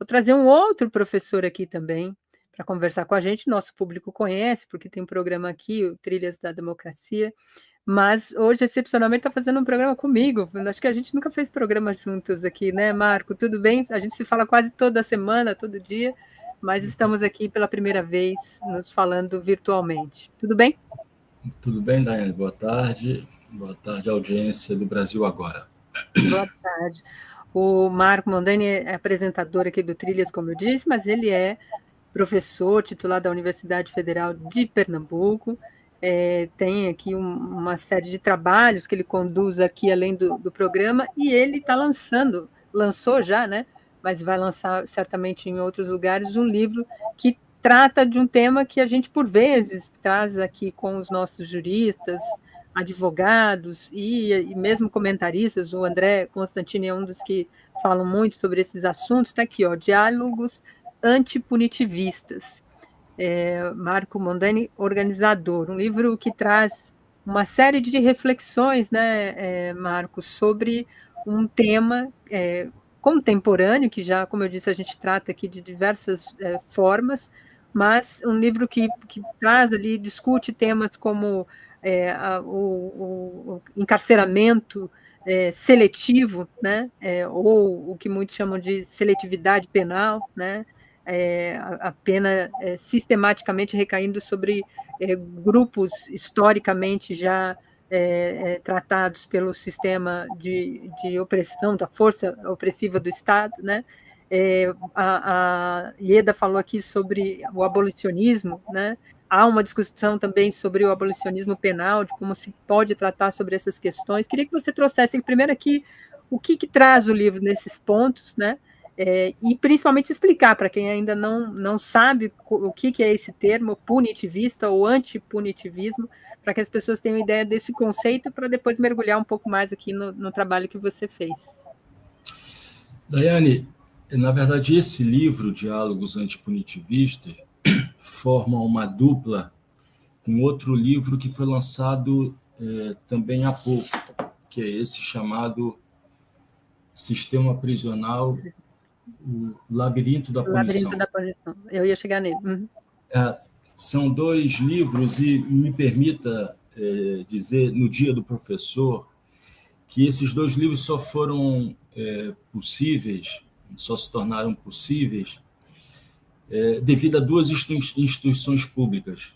vou trazer um outro professor aqui também para conversar com a gente. Nosso público conhece, porque tem um programa aqui, o Trilhas da Democracia, mas hoje, excepcionalmente, está fazendo um programa comigo. Acho que a gente nunca fez programa juntos aqui, né, Marco? Tudo bem? A gente se fala quase toda semana, todo dia, mas estamos aqui pela primeira vez nos falando virtualmente. Tudo bem? Tudo bem, Daiane? Boa tarde, audiência do Brasil Agora. Boa tarde. O Marco Mondani é apresentador aqui do Trilhas, como eu disse, mas ele é professor titular da Universidade Federal de Pernambuco, tem aqui uma série de trabalhos que ele conduz aqui além do programa, e ele está lançou já, né? Mas vai lançar certamente em outros lugares, um livro que trata de um tema que a gente, por vezes, traz aqui com os nossos juristas, advogados e mesmo comentaristas. O André Constantini é um dos que falam muito sobre esses assuntos. Está aqui, ó, Diálogos Antipunitivistas. Marco Mondani, organizador, um livro que traz uma série de reflexões, né, Marco, sobre um tema contemporâneo, que já, como eu disse, a gente trata aqui de diversas formas, mas um livro que traz ali, discute temas como o encarceramento seletivo, né, ou o que muitos chamam de seletividade penal, né, a pena sistematicamente recaindo sobre grupos historicamente já tratados pelo sistema de opressão, da força opressiva do Estado, né? A Ieda falou aqui sobre o abolicionismo, né? Há uma discussão também sobre o abolicionismo penal, de como se pode tratar sobre essas questões. Queria que você trouxesse primeiro aqui o que traz o livro nesses pontos, né? E principalmente explicar para quem ainda não sabe o que é esse termo punitivista ou antipunitivismo, para que as pessoas tenham ideia desse conceito, para depois mergulhar um pouco mais aqui no trabalho que você fez. Daiane, na verdade, esse livro, Diálogos Antipunitivistas, forma uma dupla com outro livro que foi lançado também há pouco, que é esse chamado Sistema Prisional, o Labirinto da Punição. Labirinto da Punição, eu ia chegar nele. Uhum. São dois livros, e me permita dizer, no Dia do Professor, que esses dois livros só foram possíveis, só se tornaram possíveis devido a duas instituições públicas.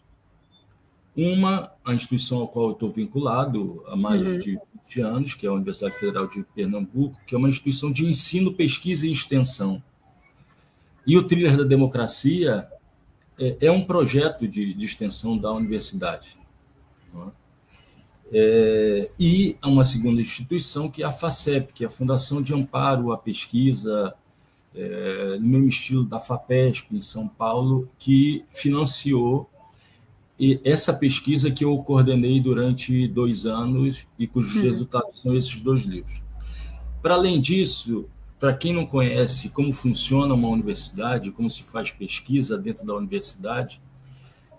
Uma, a instituição ao qual eu estou vinculado há mais de 20 anos, que é a Universidade Federal de Pernambuco, que é uma instituição de ensino, pesquisa e extensão. E o Trilhas da Democracia é um projeto de extensão da universidade. Não é? E há uma segunda instituição, que é a FACEP, que é a Fundação de Amparo à Pesquisa, no mesmo estilo da FAPESP, em São Paulo, que financiou essa pesquisa que eu coordenei durante 2 anos e cujos resultados são esses 2 livros. Para além disso, para quem não conhece como funciona uma universidade, como se faz pesquisa dentro da universidade,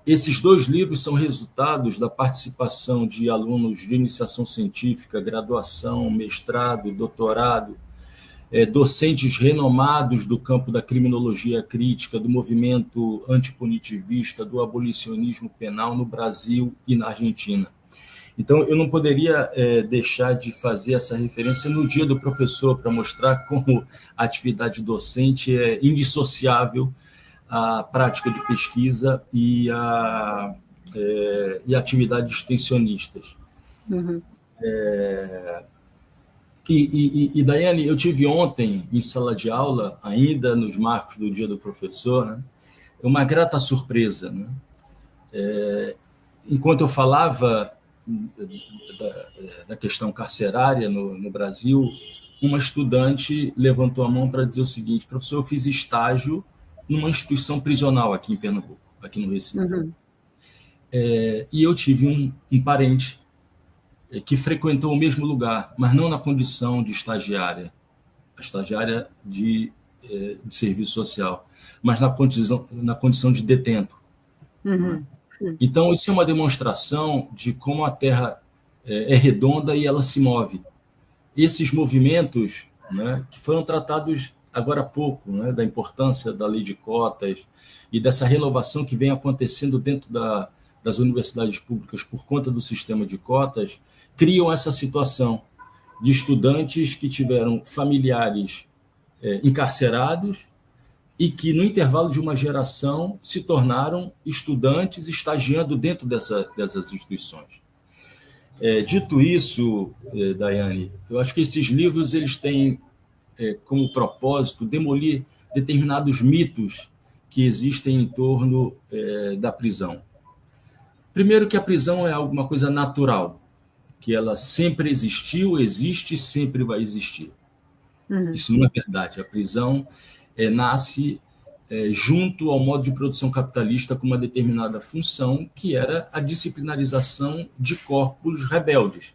esses 2 livros são resultados da participação de alunos de iniciação científica, graduação, mestrado, doutorado, docentes renomados do campo da criminologia crítica, do movimento antipunitivista, do abolicionismo penal no Brasil e na Argentina. Então, eu não poderia deixar de fazer essa referência no Dia do Professor, para mostrar como a atividade docente é indissociável à prática de pesquisa e à atividade extensionistas. Uhum. E, Daiane, eu tive ontem, em sala de aula, ainda nos marcos do Dia do Professor, né, uma grata surpresa. Né? Enquanto eu falava da questão carcerária no Brasil, uma estudante levantou a mão para dizer o seguinte: professor, eu fiz estágio numa instituição prisional aqui em Pernambuco, aqui no Recife. Uhum. E eu tive um parente que frequentou o mesmo lugar, mas não na condição de estagiária, a estagiária de serviço social, mas na condição de detento. Uhum. Então, isso é uma demonstração de como a Terra é redonda e ela se move. Esses movimentos, né, que foram tratados agora há pouco, né, da importância da lei de cotas e dessa renovação que vem acontecendo dentro das universidades públicas por conta do sistema de cotas, criam essa situação de estudantes que tiveram familiares encarcerados e que, no intervalo de uma geração, se tornaram estudantes estagiando dentro dessas instituições. Dito isso, Daiane, eu acho que esses livros eles têm como propósito demolir determinados mitos que existem em torno da prisão. Primeiro, que a prisão é alguma coisa natural, que ela sempre existiu, existe e sempre vai existir. Uhum. Isso não é verdade. A prisão nasce junto ao modo de produção capitalista com uma determinada função, que era a disciplinarização de corpos rebeldes,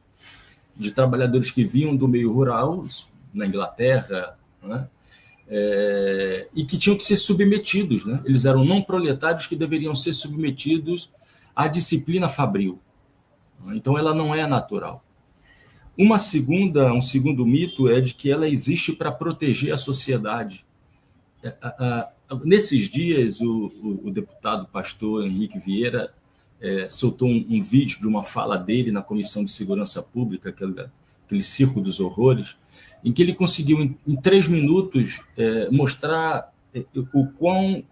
de trabalhadores que vinham do meio rural, na Inglaterra, né? E que tinham que ser submetidos, né? Eles eram não proletários que deveriam ser submetidos à disciplina fabril. Então, ela não é natural. Um segundo mito é de que ela existe para proteger a sociedade. Nesses dias, o deputado pastor Henrique Vieira soltou um vídeo de uma fala dele na Comissão de Segurança Pública, aquele circo dos horrores, em que ele conseguiu, em 3 minutos, mostrar o quão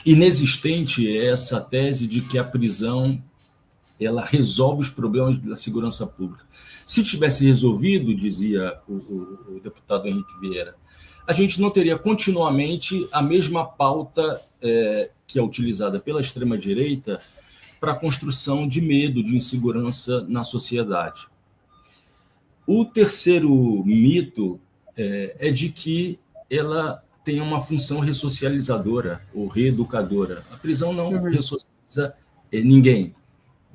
inexistente é essa tese de que a prisão ela resolve os problemas da segurança pública. Se tivesse resolvido, dizia o deputado Henrique Vieira, a gente não teria continuamente a mesma pauta que é utilizada pela extrema-direita para a construção de medo, de insegurança na sociedade. O terceiro mito é de que ela tem uma função ressocializadora ou reeducadora. A prisão não ressocializa ninguém.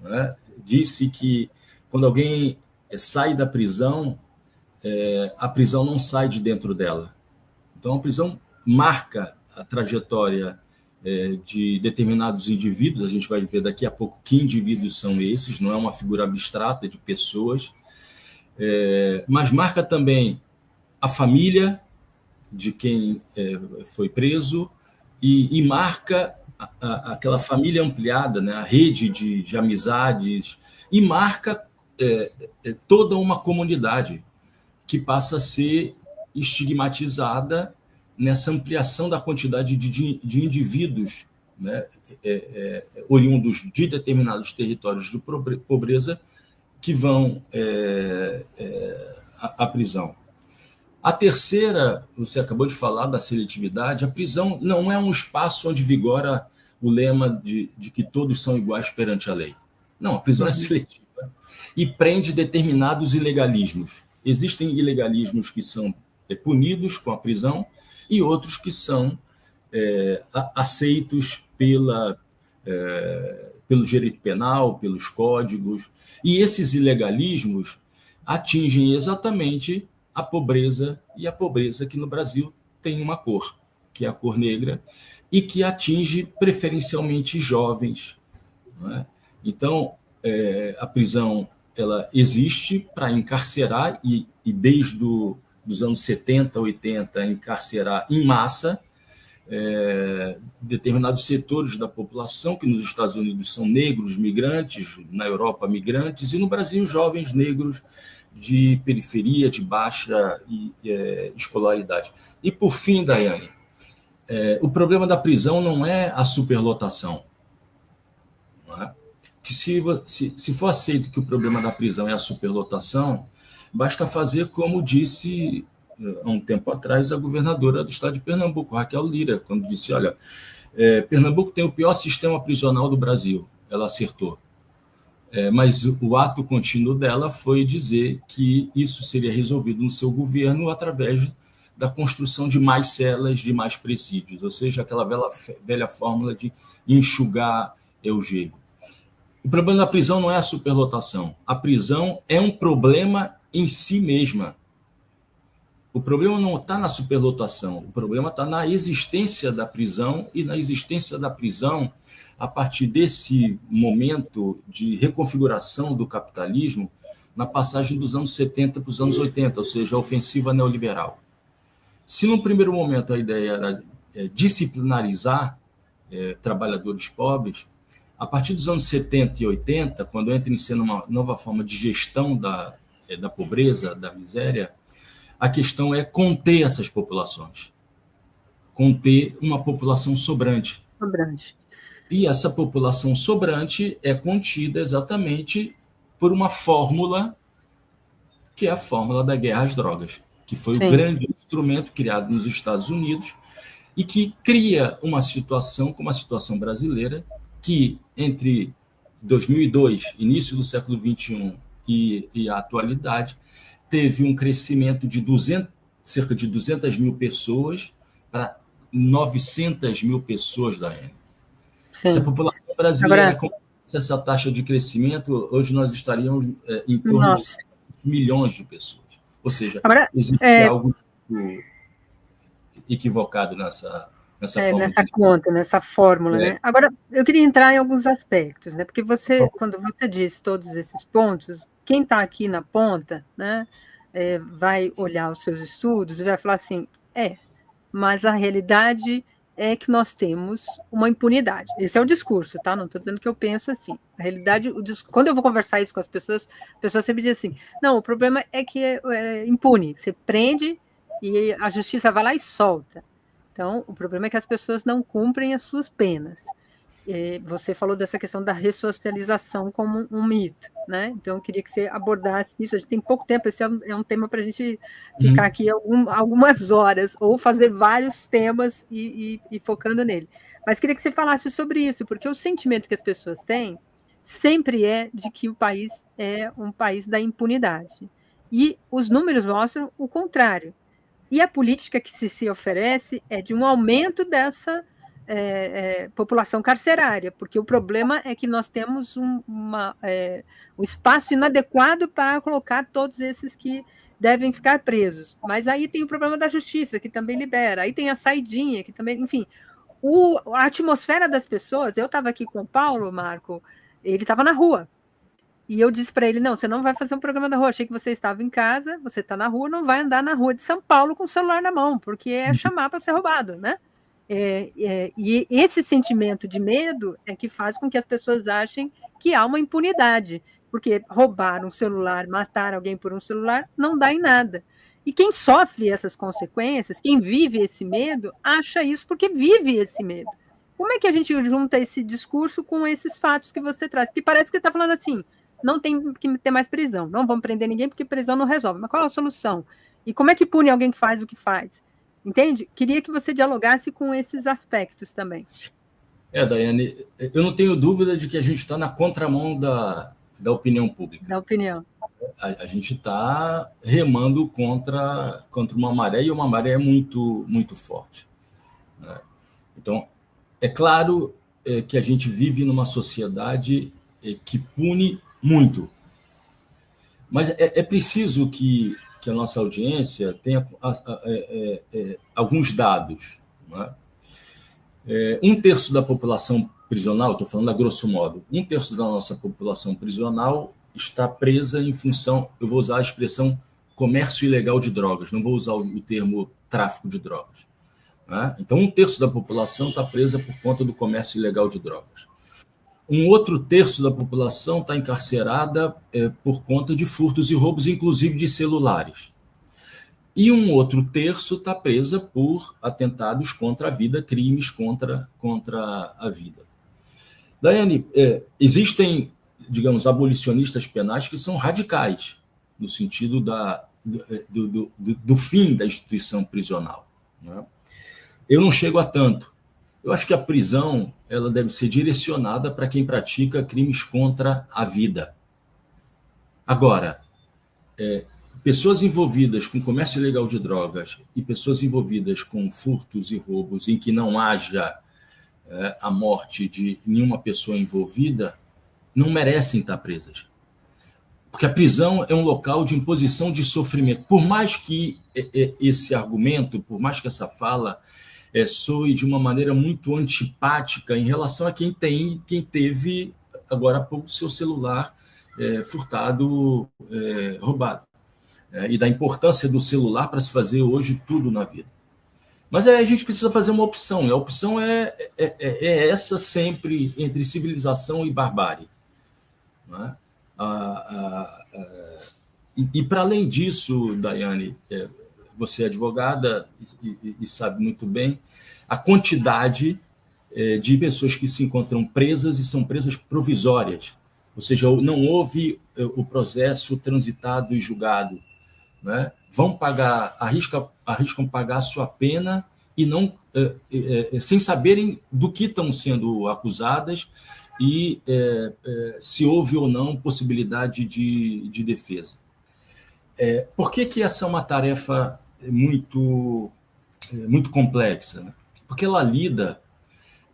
Né? Disse que quando alguém sai da prisão, a prisão não sai de dentro dela. Então, a prisão marca a trajetória de determinados indivíduos. A gente vai ver daqui a pouco que indivíduos são esses, não é uma figura abstrata de pessoas, mas marca também a família de quem foi preso e marca aquela família ampliada, né, a rede de amizades, e marca toda uma comunidade que passa a ser estigmatizada nessa ampliação da quantidade de indivíduos, né, oriundos de determinados territórios de pobreza que vão à prisão. A terceira, você acabou de falar da seletividade, a prisão não é um espaço onde vigora o lema de que todos são iguais perante a lei. Não, a prisão é seletiva e prende determinados ilegalismos. Existem ilegalismos que são punidos com a prisão e outros que são aceitos pelo direito penal, pelos códigos. E esses ilegalismos atingem exatamente a pobreza, e a pobreza que no Brasil tem uma cor, que é a cor negra, e que atinge preferencialmente jovens. Não é? Então, a prisão ela existe para encarcerar, e desde os anos 70, 80, encarcerar em massa determinados setores da população, que nos Estados Unidos são negros, migrantes, na Europa, migrantes, e no Brasil, jovens negros de periferia, de baixa escolaridade. E, por fim, Daiane, o problema da prisão não é a superlotação. Não é? Que se for aceito que o problema da prisão é a superlotação, basta fazer como disse há um tempo atrás a governadora do estado de Pernambuco, Raquel Lira, quando disse, olha, Pernambuco tem o pior sistema prisional do Brasil. Ela acertou. Mas o ato contínuo dela foi dizer que isso seria resolvido no seu governo através da construção de mais celas, de mais presídios, ou seja, aquela velha fórmula de enxugar o gelo. O problema da prisão não é a superlotação. A prisão é um problema em si mesma. O problema não está na superlotação, o problema está na existência da prisão, e na existência da prisão, a partir desse momento de reconfiguração do capitalismo, na passagem dos anos 70 para os anos 80, ou seja, a ofensiva neoliberal. Se, num primeiro momento, a ideia era disciplinarizar trabalhadores pobres, a partir dos anos 70 e 80, quando entra em cena uma nova forma de gestão da pobreza, da miséria, a questão é conter essas populações, conter uma população sobrante. E essa população sobrante é contida exatamente por uma fórmula, que é a fórmula da guerra às drogas, que foi o grande instrumento criado nos Estados Unidos e que cria uma situação, como a situação brasileira, que entre 2002, início do século XXI e a atualidade, teve um crescimento de cerca de 200 mil pessoas para 900 mil pessoas, Daiane. Se a população brasileira com essa taxa de crescimento, hoje nós estaríamos em torno de 6 milhões de pessoas. Ou seja, existe algo equivocado nessa forma nessa conta, nessa fórmula, né? Agora, eu queria entrar em alguns aspectos, né? Porque quando você diz todos esses pontos, quem está aqui na ponta, né, vai olhar os seus estudos e vai falar assim, mas a realidade é que nós temos uma impunidade. Esse é o discurso, tá? Não estou dizendo que eu penso assim. A realidade, quando eu vou conversar isso com as pessoas sempre dizem assim, não, o problema é que é impune, você prende e a justiça vai lá e solta. Então, o problema é que as pessoas não cumprem as suas penas. Você falou dessa questão da ressocialização como um mito, né? Então, eu queria que você abordasse isso. A gente tem pouco tempo, esse é um tema para a gente ficar aqui algumas horas, ou fazer vários temas e focando nele. Mas queria que você falasse sobre isso, porque o sentimento que as pessoas têm sempre é de que o país é um país da impunidade. E os números mostram o contrário. E a política que se oferece é de um aumento dessa população carcerária, porque o problema é que nós temos um espaço inadequado para colocar todos esses que devem ficar presos. Mas aí tem o problema da justiça, que também libera, aí tem a saidinha, que também, enfim, a atmosfera das pessoas. Eu estava aqui com o Paulo, Marco, ele estava na rua. E eu disse para ele, não, você não vai fazer um programa da rua, achei que você estava em casa, você está na rua, não vai andar na rua de São Paulo com o celular na mão, porque é chamar para ser roubado, né? E esse sentimento de medo é que faz com que as pessoas achem que há uma impunidade, porque roubar um celular, matar alguém por um celular, não dá em nada. E quem sofre essas consequências, quem vive esse medo, acha isso porque vive esse medo. Como é que a gente junta esse discurso com esses fatos que você traz? Porque parece que você está falando assim, não tem que ter mais prisão, não vamos prender ninguém porque prisão não resolve. Mas qual é a solução? E como é que pune alguém que faz o que faz? Entende? Queria que você dialogasse com esses aspectos também. Daiane, eu não tenho dúvida de que a gente está na contramão da opinião pública. Da opinião. A gente está remando contra uma maré, e uma maré muito, muito forte. Né? Então, é claro que a gente vive numa sociedade que pune muito. Mas é preciso que a nossa audiência tenha alguns dados. Né? 1/3 da população prisional, estou falando a grosso modo, 1/3 da nossa população prisional está presa em função, eu vou usar a expressão comércio ilegal de drogas, não vou usar o termo tráfico de drogas. Né? Então, 1/3 da população está presa por conta do comércio ilegal de drogas. Um outro terço da população está encarcerada por conta de furtos e roubos, inclusive de celulares. E um outro terço está presa por atentados contra a vida, crimes contra a vida. Daiane, existem, digamos, abolicionistas penais que são radicais, no sentido do fim da instituição prisional. Né? Eu não chego a tanto. Eu acho que a prisão ela deve ser direcionada para quem pratica crimes contra a vida. Agora, pessoas envolvidas com comércio ilegal de drogas e pessoas envolvidas com furtos e roubos em que não haja a morte de nenhuma pessoa envolvida não merecem estar presas. Porque a prisão é um local de imposição de sofrimento. Por mais que esse argumento, por mais que essa fala soe de uma maneira muito antipática em relação a quem teve, agora há pouco, seu celular furtado, roubado. E da importância do celular para se fazer hoje tudo na vida. Mas a gente precisa fazer uma opção, e a opção é essa sempre entre civilização e barbárie. Não é? E para além disso, Daiane, você é advogada e sabe muito bem a quantidade de pessoas que se encontram presas e são presas provisórias, ou seja, não houve o processo transitado e julgado, né? Vão pagar, arriscam pagar a sua pena e não sem saberem do que estão sendo acusadas e se houve ou não possibilidade de defesa. Por que essa é uma tarefa muito complexa? Né? Porque ela lida,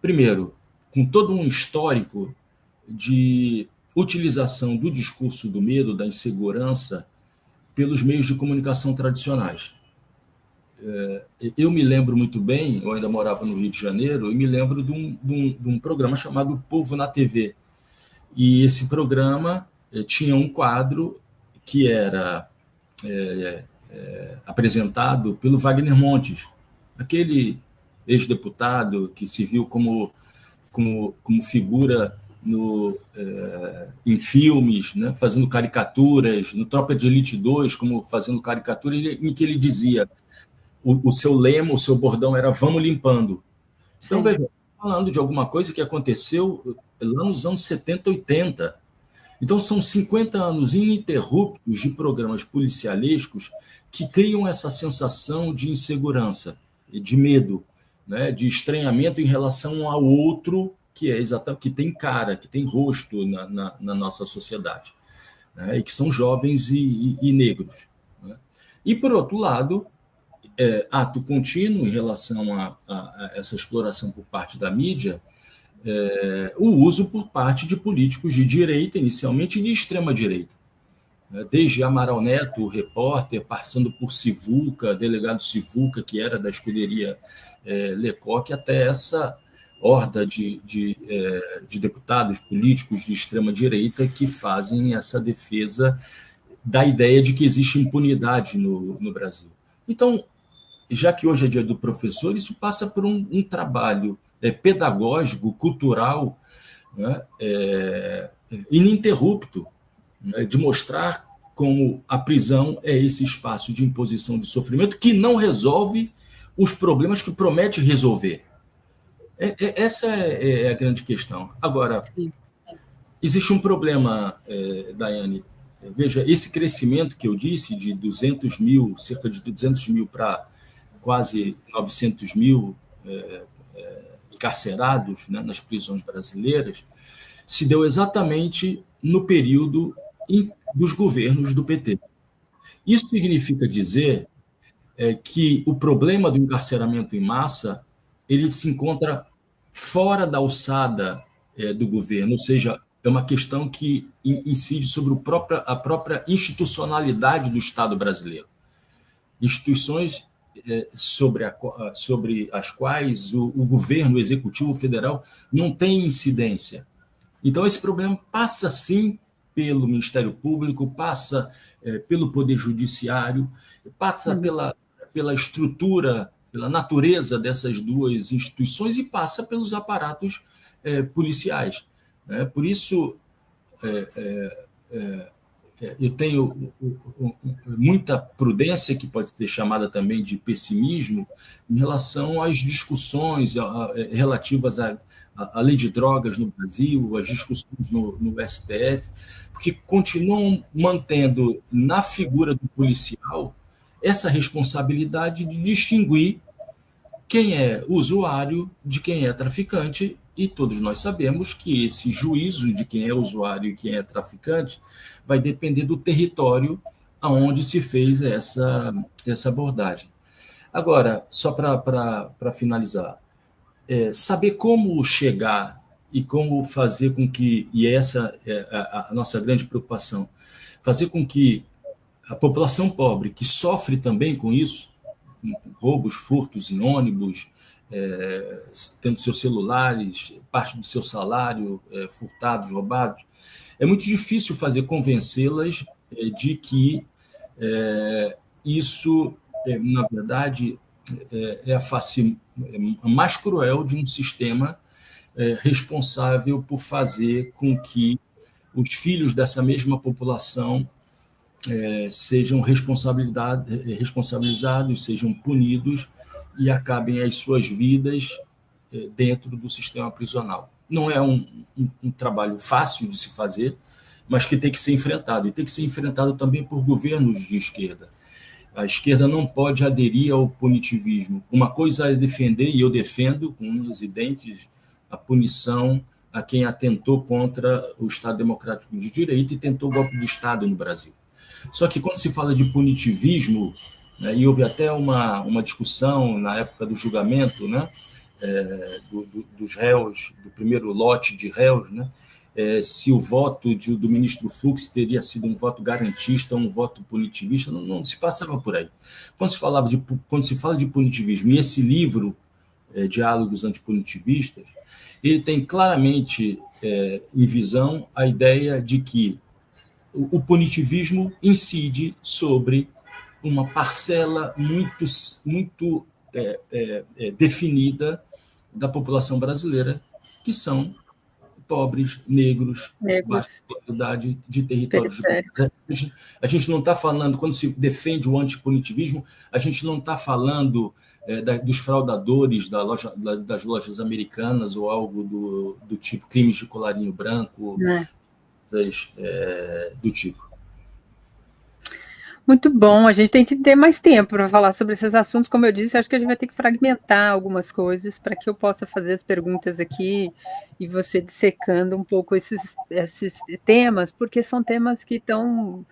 primeiro, com todo um histórico de utilização do discurso do medo, da insegurança, pelos meios de comunicação tradicionais. Eu me lembro muito bem, eu ainda morava no Rio de Janeiro, e me lembro de um programa chamado Povo na TV. E esse programa tinha um quadro que era apresentado pelo Wagner Montes, aquele ex-deputado que se viu como figura em filmes, né, fazendo caricaturas, no Tropa de Elite 2, como fazendo caricatura, em que ele dizia, o seu lema, o seu bordão era "vamos limpando". Então, veja, falando de alguma coisa que aconteceu lá nos anos 70, 80. Então, são 50 anos ininterruptos de programas policialescos que criam essa sensação de insegurança, de medo, né, de estranhamento em relação ao outro, que é exatamente, que tem cara, que tem rosto na nossa sociedade, né, e que são jovens e negros. Né? E, por outro lado, ato contínuo em relação a essa exploração por parte da mídia, o uso por parte de políticos de direita, inicialmente, e de extrema-direita. Desde Amaral Neto, o repórter, passando por Sivuca, delegado Sivuca, que era da escuderia Lecoq, até essa horda de deputados políticos de extrema-direita que fazem essa defesa da ideia de que existe impunidade no Brasil. Então, já que hoje é dia do professor, isso passa por um trabalho pedagógico, cultural, né, ininterrupto, né, de mostrar como a prisão é esse espaço de imposição de sofrimento que não resolve os problemas que promete resolver. Essa é a grande questão. Agora, sim, existe um problema, Daiane. Veja, esse crescimento que eu disse de 200 mil, cerca de 200 mil para quase 900 mil encarcerados, né, nas prisões brasileiras, se deu exatamente no período dos governos do PT. Isso significa dizer que o problema do encarceramento em massa ele se encontra fora da alçada do governo, ou seja, é uma questão que incide sobre a própria institucionalidade do Estado brasileiro. Instituições sobre as quais o governo, o executivo federal, não tem incidência. Então, esse problema passa, sim, pelo Ministério Público, passa pelo Poder Judiciário, passa pela estrutura, pela natureza dessas duas instituições e passa pelos aparatos policiais. Por isso, eu tenho muita prudência, que pode ser chamada também de pessimismo, em relação às discussões relativas à lei de drogas no Brasil, às discussões no STF, porque continuam mantendo na figura do policial essa responsabilidade de distinguir quem é usuário de quem é traficante, e todos nós sabemos que esse juízo de quem é usuário e quem é traficante vai depender do território aonde se fez essa abordagem. Agora, só para finalizar, saber como chegar e como fazer com que, e essa é a nossa grande preocupação, fazer com que a população pobre, que sofre também com isso, roubos, furtos em ônibus, tendo seus celulares, parte do seu salário furtados, roubados, é muito difícil convencê-las de que isso, na verdade, é a face mais cruel de um sistema responsável por fazer com que os filhos dessa mesma população sejam responsabilizados, sejam punidos e acabem as suas vidas dentro do sistema prisional. Não é um trabalho fácil de se fazer, mas que tem que ser enfrentado. E tem que ser enfrentado também por governos de esquerda. A esquerda não pode aderir ao punitivismo. Uma coisa é defender, e eu defendo com unhas e dentes, a punição a quem atentou contra o Estado Democrático de Direito e tentou golpe de Estado no Brasil. Só que quando se fala de punitivismo, né, e houve até uma discussão na época do julgamento, né, dos réus, do primeiro lote de réus, né, se o voto do ministro Fux teria sido um voto garantista, um voto punitivista, não se passava por aí. Quando se fala de punitivismo, e esse livro, Diálogos Antipunitivistas, ele tem claramente em visão a ideia de que o punitivismo incide sobre uma parcela muito definida da população brasileira, que são pobres, negros, baixa qualidade de territórios. A gente não está falando, quando se defende o antipunitivismo, a gente não está falando dos fraudadores das lojas americanas ou algo do tipo crimes de colarinho branco, do tipo. Muito bom, a gente tem que ter mais tempo para falar sobre esses assuntos. Como eu disse, acho que a gente vai ter que fragmentar algumas coisas para que eu possa fazer as perguntas aqui e você dissecando um pouco esses temas, porque são temas que estão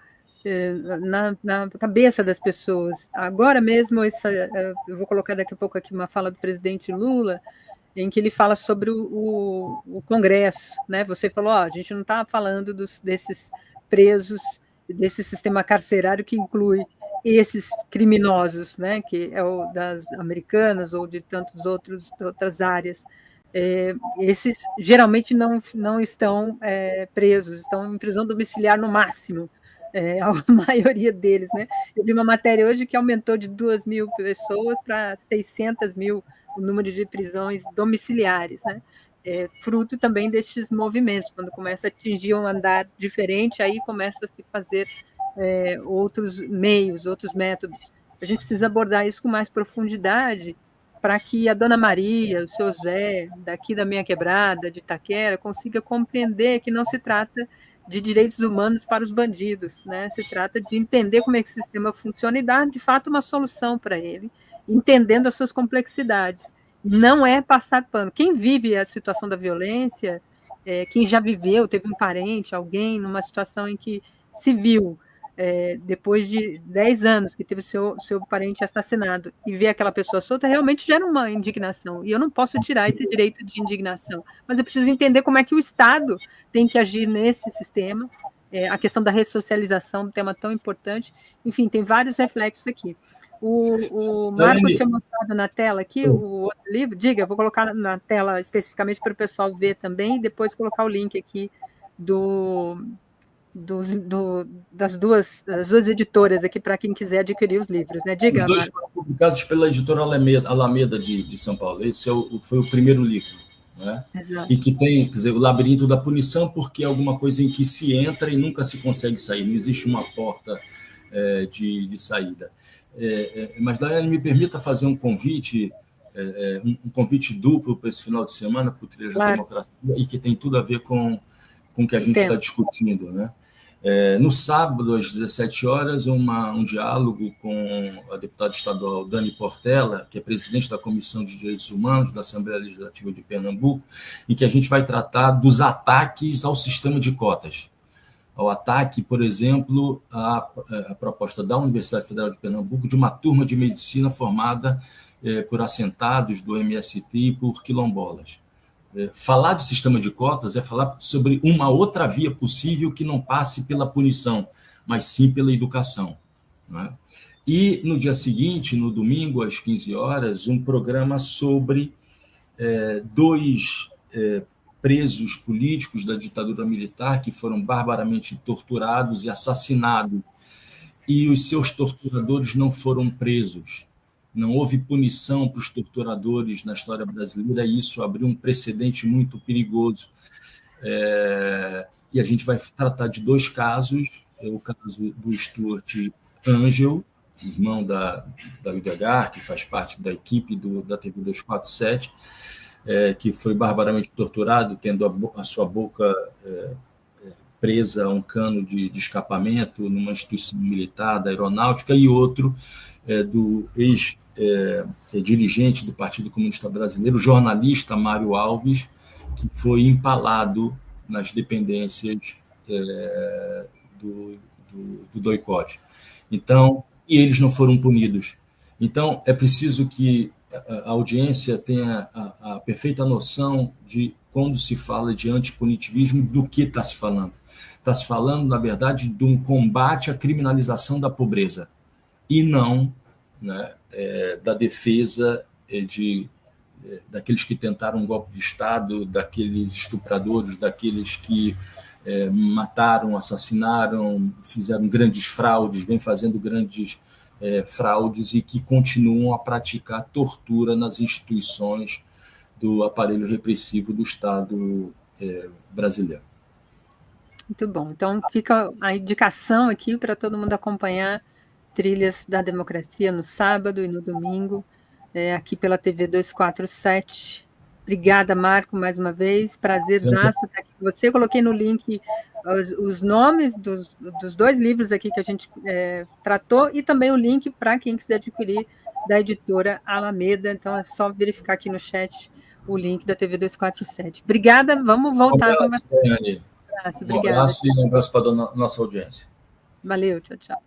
na cabeça das pessoas. Agora mesmo, eu vou colocar daqui a pouco aqui uma fala do presidente Lula, em que ele fala sobre o Congresso, né? Você falou, a gente não está falando desses presos, desse sistema carcerário que inclui esses criminosos, né? Que é o das americanas ou de tantos outras áreas. Esses geralmente não estão presos, estão em prisão domiciliar no máximo. A maioria deles, né? Eu vi uma matéria hoje que aumentou de 2.000 pessoas para 600.000 o número de prisões domiciliares, né? Fruto também destes movimentos, quando começa a atingir um andar diferente, aí começa a se fazer outros meios, outros métodos. A gente precisa abordar isso com mais profundidade para que a Dona Maria, o seu Zé, daqui da minha quebrada, de Itaquera, consiga compreender que não se trata de direitos humanos para os bandidos, né? Se trata de entender como é que o sistema funciona e dar, de fato, uma solução para ele, entendendo as suas complexidades. Não é passar pano. Quem vive a situação da violência, quem já viveu, teve um parente, alguém numa situação em que se viu, depois de 10 anos que teve seu parente assassinado e ver aquela pessoa solta, realmente gera uma indignação. E eu não posso tirar esse direito de indignação, mas eu preciso entender como é que o Estado tem que agir nesse sistema, a questão da ressocialização, um tema tão importante. Enfim, tem vários reflexos aqui. O Marco tinha mostrado na tela aqui o outro livro. Diga, eu vou colocar na tela especificamente para o pessoal ver também, e depois colocar o link aqui das duas editoras aqui para quem quiser adquirir os livros, né? Diga, os dois Marco. foram publicados pela editora Alameda de São Paulo. Esse foi o primeiro livro, né? E que tem, quer dizer, o labirinto da punição, porque é alguma coisa em que se entra e nunca se consegue sair, não existe uma porta de saída. Mas, Daiane, me permita fazer um convite, um convite duplo para esse final de semana, para o Trilhas da Democracia, e que tem tudo a ver com o que a gente está discutindo, né? No sábado, às 17 horas, um diálogo com a deputada estadual Dani Portela, que é presidente da Comissão de Direitos Humanos da Assembleia Legislativa de Pernambuco, em que a gente vai tratar dos ataques ao sistema de cotas. Ao ataque, por exemplo, à proposta da Universidade Federal de Pernambuco de uma turma de medicina formada por assentados do MST e por quilombolas. Falar de sistema de cotas é falar sobre uma outra via possível que não passe pela punição, mas sim pela educação, né? E no dia seguinte, no domingo, às 15 horas, um programa sobre dois presos políticos da ditadura militar que foram barbaramente torturados e assassinados, e os seus torturadores não foram presos. Não houve punição para os torturadores na história brasileira, e isso abriu um precedente muito perigoso. E a gente vai tratar de 2 casos, o caso do Stuart Angel, irmão da Hildegard, que faz parte da equipe da TV 247, que foi barbaramente torturado, tendo a sua boca presa a um cano de escapamento numa instituição militar da aeronáutica, e outro do ex-dirigente do Partido Comunista Brasileiro, o jornalista Mário Alves, que foi empalado nas dependências do DOI-CODE. Então, e eles não foram punidos. Então, é preciso que a audiência tenha a perfeita noção de, quando se fala de antipunitivismo, do que está se falando. Está se falando, na verdade, de um combate à criminalização da pobreza, e não, né, da defesa daqueles que tentaram um golpe de Estado, daqueles estupradores, daqueles que mataram, assassinaram, fizeram grandes fraudes, vêm fazendo grandes fraudes, e que continuam a praticar tortura nas instituições do aparelho repressivo do Estado brasileiro. Muito bom. Então, fica a indicação aqui para todo mundo acompanhar Trilhas da Democracia no sábado e no domingo, aqui pela TV 247. Obrigada, Marco, mais uma vez. Prazerzaço estar aqui com você. Coloquei no link os nomes dos 2 livros aqui que a gente tratou, e também o link para quem quiser adquirir da editora Alameda. Então, é só verificar aqui no chat o link da TV 247. Obrigada. Vamos voltar com um abraço e um abraço para a nossa audiência. Valeu, tchau, tchau.